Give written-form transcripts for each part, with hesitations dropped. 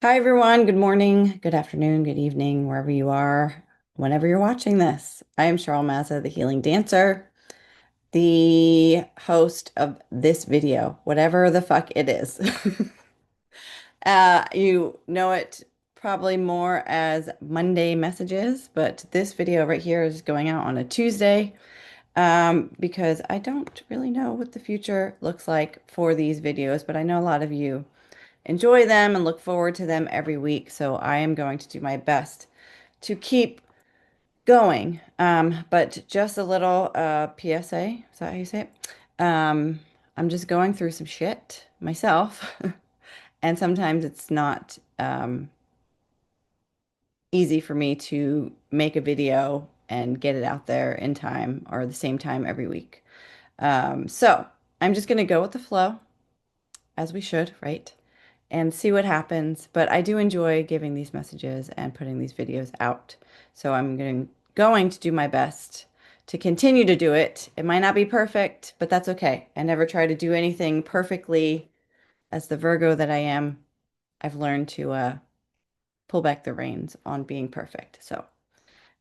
Hi, everyone. Good morning, good afternoon, good evening, wherever you are, whenever you're watching this. I am Cheryl Mazza, the Healing Dancer, the host of this video, whatever the fuck it is. You know it probably more as Monday messages, but this video right here is going out on a Tuesday because I don't really know what the future looks like for these videos, but I know a lot of you enjoy them and look forward to them every week. So I am going to do my best to keep going. But just a little PSA, is that how you say it? I'm just going through some shit myself, and sometimes it's not easy for me to make a video and get it out there in time or the same time every week. So I'm just going to go with the flow, as we should, right? And see what happens. But I do enjoy giving these messages and putting these videos out. So going to do my best to continue to do it. It might not be perfect, but that's okay. I never try to do anything perfectly. As the Virgo that I am, I've learned to pull back the reins on being perfect. So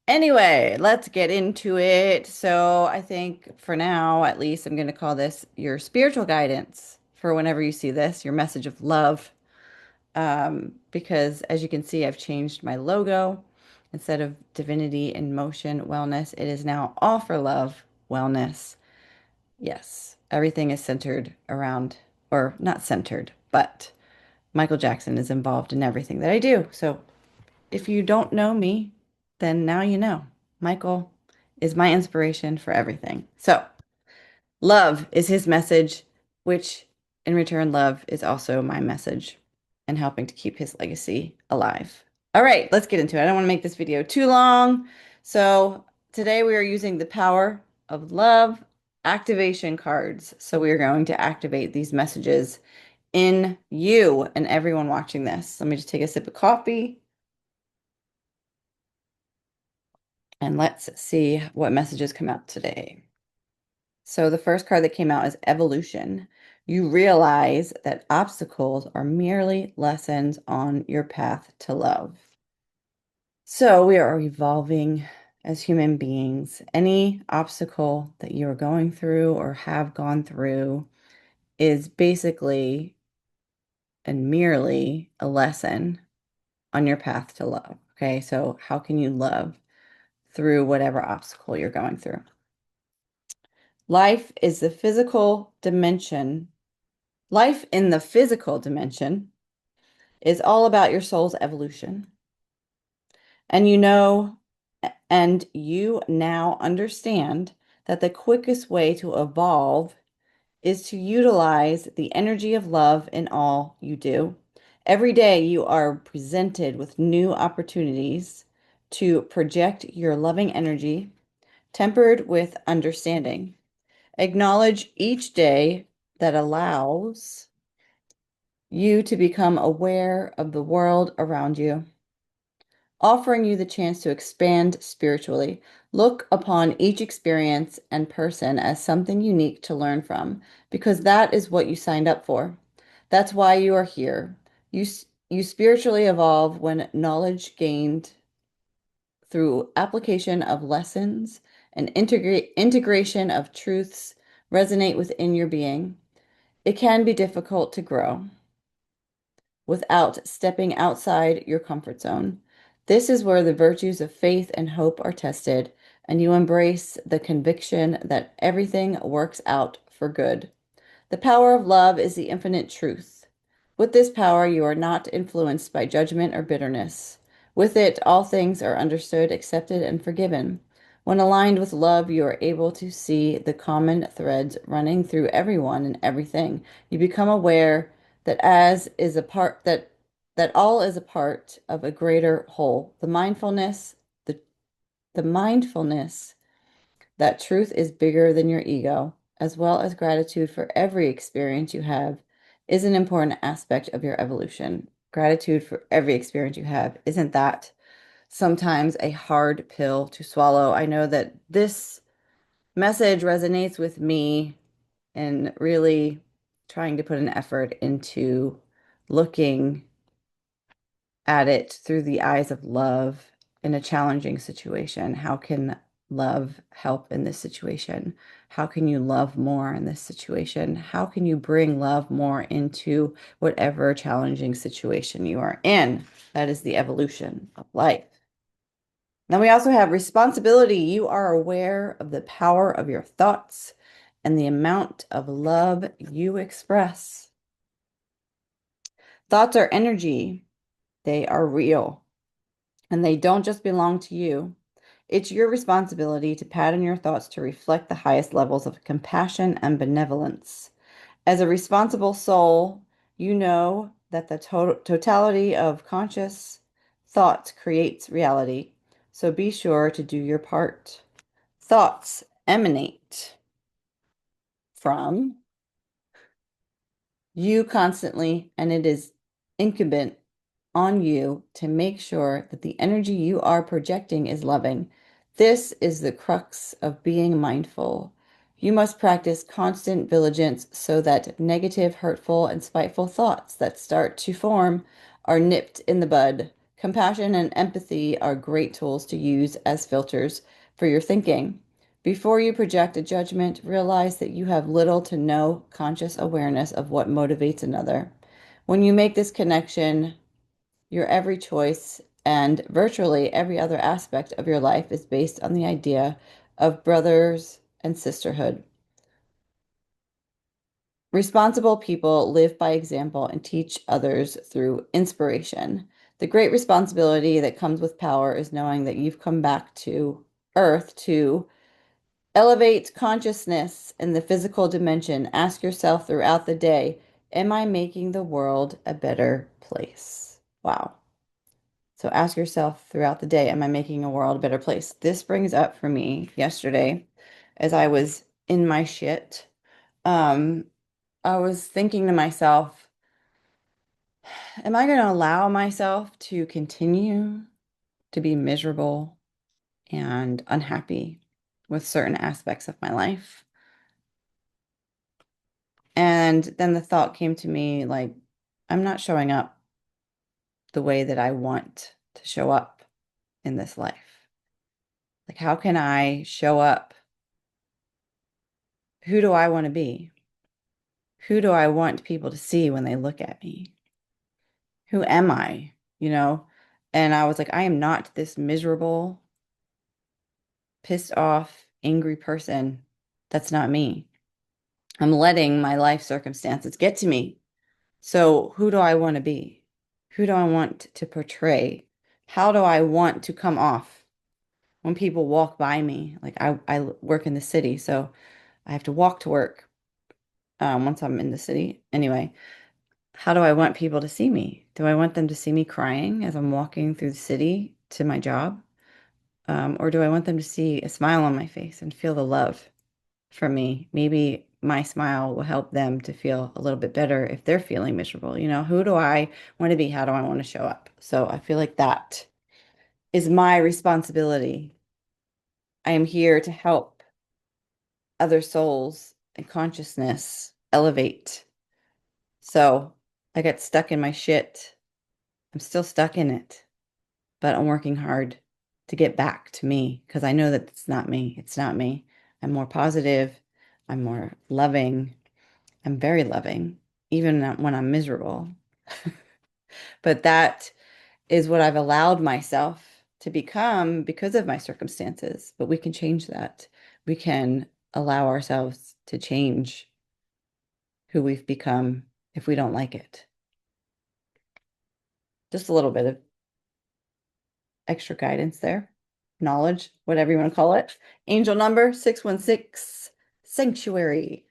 anyway, let's get into it. So I think for now, at least, I'm going to call this your spiritual guidance for whenever you see this, your message of love. Because as you can see, I've changed my logo. Instead of divinity in motion wellness, it is now all for love wellness. Yes, everything is centered around, or not centered, but Michael Jackson is involved in everything that I do. So if you don't know me, then now you know. Michael is my inspiration for everything. So love is his message, which in return, love is also my message and helping to keep his legacy alive. All right, let's get into it. I don't want to make this video too long. So today we are using the power of love activation cards. So we are going to activate these messages in you and everyone watching this. Let me just take a sip of coffee and let's see what messages come out today. So the first card that came out is evolution. You realize that obstacles are merely lessons on your path to love. So we are evolving as human beings. Any obstacle that you're going through or have gone through is basically and merely a lesson on your path to love. Okay, so how can you love through whatever obstacle you're going through? Life is the physical dimension Life in the physical dimension is all about your soul's evolution. And and you now understand that the quickest way to evolve is to utilize the energy of love in all you do. Every day you are presented with new opportunities to project your loving energy, tempered with understanding. Acknowledge each day that allows you to become aware of the world around you, offering you the chance to expand spiritually. Look upon each experience and person as something unique to learn from, because that is what you signed up for. That's why you are here. You spiritually evolve when knowledge gained through application of lessons and integration of truths resonate within your being. It can be difficult to grow without stepping outside your comfort zone. This is where the virtues of faith and hope are tested, and you embrace the conviction that everything works out for good. The power of love is the infinite truth. With this power, you are not influenced by judgment or bitterness. With it, all things are understood, accepted, and forgiven. When aligned with love, you are able to see the common threads running through everyone and everything. You become aware that as is a part that all is a part of a greater whole. The mindfulness that truth is bigger than your ego, as well as gratitude for every experience you have, is an important aspect of your evolution. Gratitude for every experience you have. Isn't that sometimes a hard pill to swallow? I know that this message resonates with me and really trying to put an effort into looking at it through the eyes of love in a challenging situation. How can love help in this situation? How can you love more in this situation? How can you bring love more into whatever challenging situation you are in? That is the evolution of life. Then we also have responsibility. You are aware of the power of your thoughts and the amount of love you express. Thoughts are energy. They are real, and they don't just belong to you. It's your responsibility to pattern your thoughts to reflect the highest levels of compassion and benevolence. As a responsible soul, you know that the totality of conscious thought creates reality. So be sure to do your part. Thoughts emanate from you constantly, and it is incumbent on you to make sure that the energy you are projecting is loving. This is the crux of being mindful. You must practice constant vigilance so that negative, hurtful, and spiteful thoughts that start to form are nipped in the bud. Compassion and empathy are great tools to use as filters for your thinking. Before you project a judgment, realize that you have little to no conscious awareness of what motivates another. When you make this connection, your every choice and virtually every other aspect of your life is based on the idea of brothers and sisterhood. Responsible people live by example and teach others through inspiration. The great responsibility that comes with power is knowing that you've come back to Earth to elevate consciousness in the physical dimension. Ask yourself throughout the day, am I making the world a better place? Wow. So ask yourself throughout the day, am I making a world a better place? This brings up for me yesterday as I was in my shit. Um, I was thinking to myself, am I going to allow myself to continue to be miserable and unhappy with certain aspects of my life? And then the thought came to me like, I'm not showing up the way that I want to show up in this life. Like, how can I show up? Who do I want to be? Who do I want people to see when they look at me? Who am I? You know? And I was like, I am not this miserable, pissed off, angry person. That's not me. I'm letting my life circumstances get to me. So who do I want to be? Who do I want to portray? How do I want to come off when people walk by me? Like I work in the city, so I have to walk to work once I'm in the city. Anyway, how do I want people to see me? Do I want them to see me crying as I'm walking through the city to my job? Or do I want them to see a smile on my face and feel the love from me? Maybe my smile will help them to feel a little bit better if they're feeling miserable. You know, who do I want to be? How do I want to show up? So I feel like that is my responsibility. I am here to help other souls and consciousness elevate. So I got stuck in my shit. I'm still stuck in it, but I'm working hard to get back to me because I know that it's not me. It's not me. I'm more positive. I'm more loving. I'm very loving, even when I'm miserable. But that is what I've allowed myself to become because of my circumstances. But we can change that. We can allow ourselves to change who we've become if we don't like it. Just a little bit of extra guidance there, knowledge, whatever you want to call it. Angel number 616, sanctuary.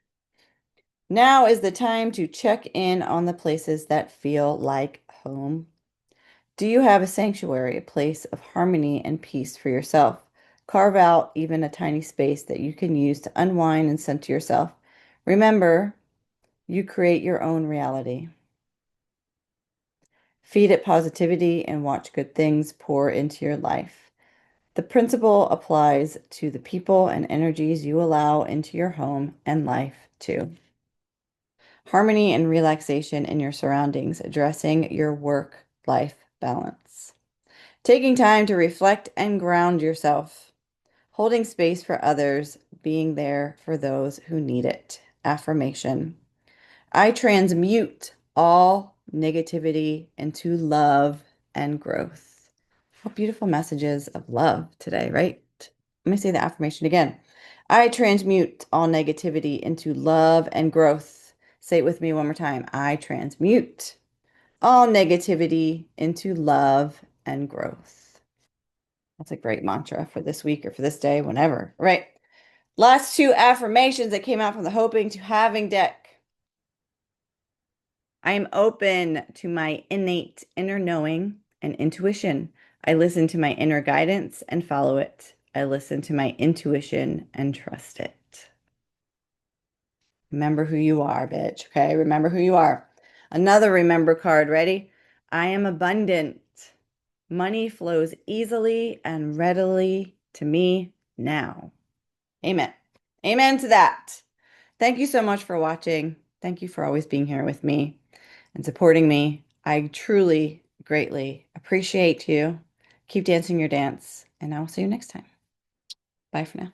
Now is the time to check in on the places that feel like home. Do you have a sanctuary, a place of harmony and peace for yourself? Carve out even a tiny space that you can use to unwind and center yourself. Remember, you create your own reality. Feed it positivity and watch good things pour into your life. The principle applies to the people and energies you allow into your home and life too. Harmony and relaxation in your surroundings, addressing your work life balance. Taking time to reflect and ground yourself. Holding space for others, being there for those who need it. Affirmation. I transmute all negativity into love and growth. What beautiful messages of love today, right? Let me say the affirmation again. I transmute all negativity into love and growth. Say it with me one more time. I transmute all negativity into love and growth. That's a great mantra for this week or for this day, whenever. Right. Last two affirmations that came out from the hoping to having deck. I am open to my innate inner knowing and intuition. I listen to my inner guidance and follow it. I listen to my intuition and trust it. Remember who you are, bitch. Okay. Remember who you are. Another remember card. Ready? I am abundant. Money flows easily and readily to me now. Amen. Amen to that. Thank you so much for watching. Thank you for always being here with me and supporting me. I truly, greatly appreciate you. Keep dancing your dance, and I will see you next time. Bye for now.